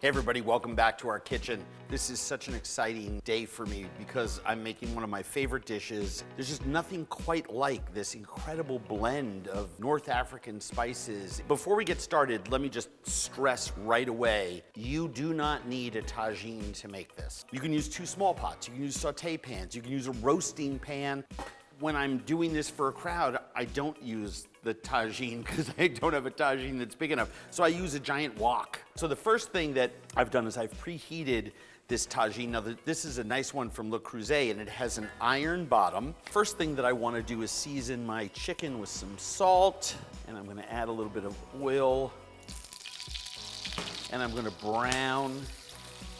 Hey everybody, welcome back to our kitchen. This is such an exciting day for me because I'm making one of my favorite dishes. There's just nothing quite like this incredible blend of North African spices. Before we get started, let me just stress right away, you do not need a tagine to make this. You can use 2 small pots, you can use sauté pans, you can use a roasting pan. When I'm doing this for a crowd, I don't use the tagine because I don't have a tagine that's big enough. So I use a giant wok. So the first thing that I've done is I've preheated this tagine. Now this is a nice one from Le Creuset and it has an iron bottom. First thing that I want to do is season my chicken with some salt, and I'm going to add a little bit of oil, and I'm going to brown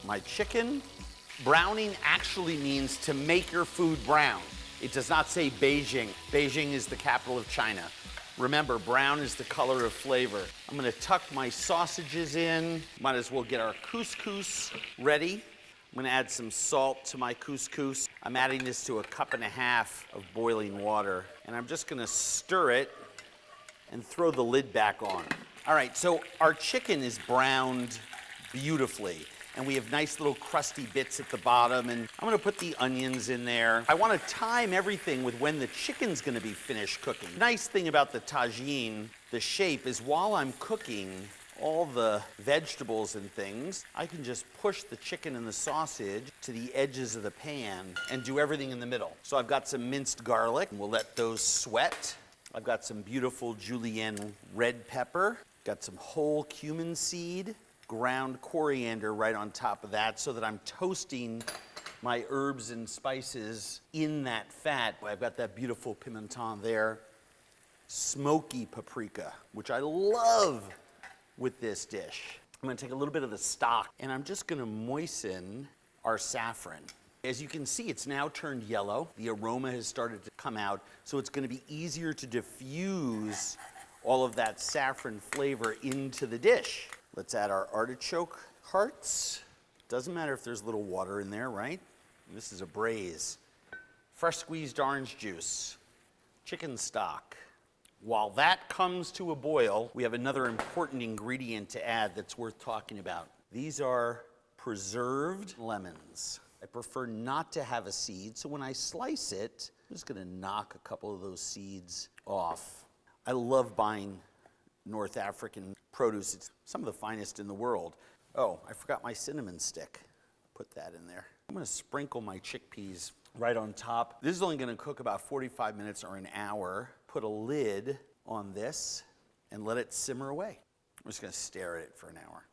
my chicken. Browning actually means to make your food brown. It does not say Beijing. Beijing is the capital of China. Remember, brown is the color of flavor. I'm gonna tuck my sausages in. Might as well get our couscous ready. I'm gonna add some salt to my couscous. I'm adding this to 1.5 cups of boiling water. And I'm just gonna stir it and throw the lid back on. All right, so our chicken is browned beautifully. And we have nice little crusty bits at the bottom, and I'm gonna put the onions in there. I wanna time everything with when the chicken's gonna be finished cooking. Nice thing about the tagine, the shape, is while I'm cooking all the vegetables and things, I can just push the chicken and the sausage to the edges of the pan and do everything in the middle. So I've got some minced garlic, and we'll let those sweat. I've got some beautiful julienne red pepper, got some whole cumin seed, ground coriander right on top of that so that I'm toasting my herbs and spices in that fat. I've got that beautiful pimenton there. Smoky paprika, which I love with this dish. I'm gonna take a little bit of the stock and I'm just gonna moisten our saffron. As you can see, it's now turned yellow. The aroma has started to come out, so it's gonna be easier to diffuse all of that saffron flavor into the dish. Let's add our artichoke hearts. Doesn't matter if there's a little water in there, right? This is a braise. Fresh squeezed orange juice, chicken stock. While that comes to a boil, we have another important ingredient to add that's worth talking about. These are preserved lemons. I prefer not to have a seed, so when I slice it, I'm just gonna knock a couple of those seeds off. I love buying North African produce. It's some of the finest in the world. Oh, I forgot my cinnamon stick. Put that in there. I'm gonna sprinkle my chickpeas right on top. This is only gonna cook about 45 minutes or an hour. Put a lid on this and let it simmer away. I'm just gonna stare at it for an hour.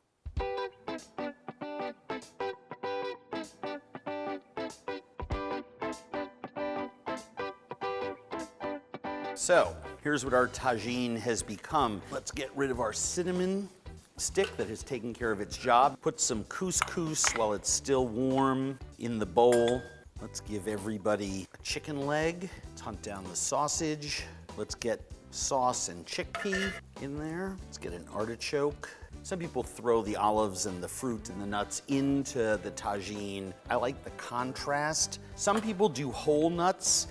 So, here's what our tagine has become. Let's get rid of our cinnamon stick that has taken care of its job. Put some couscous while it's still warm in the bowl. Let's give everybody a chicken leg. Let's hunt down the sausage. Let's get sauce and chickpea in there. Let's get an artichoke. Some people throw the olives and the fruit and the nuts into the tagine. I like the contrast. Some people do whole nuts.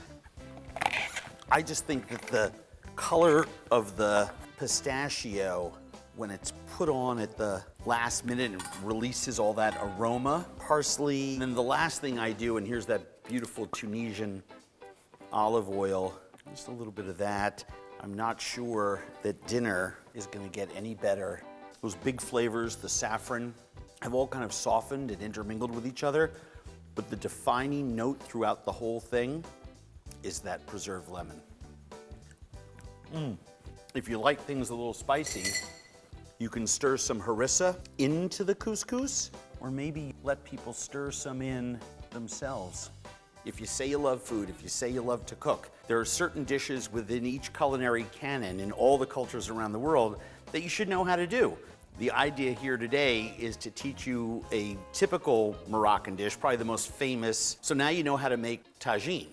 I just think that the color of the pistachio, when it's put on at the last minute and releases all that aroma, parsley. And then the last thing I do, and here's that beautiful Tunisian olive oil, just a little bit of that. I'm not sure that dinner is gonna get any better. Those big flavors, the saffron, have all kind of softened and intermingled with each other, but the defining note throughout the whole thing is that preserved lemon. If you like things a little spicy, you can stir some harissa into the couscous, or maybe let people stir some in themselves. If you say you love food, if you say you love to cook, there are certain dishes within each culinary canon in all the cultures around the world that you should know how to do. The idea here today is to teach you a typical Moroccan dish, probably the most famous. So now you know how to make tagine.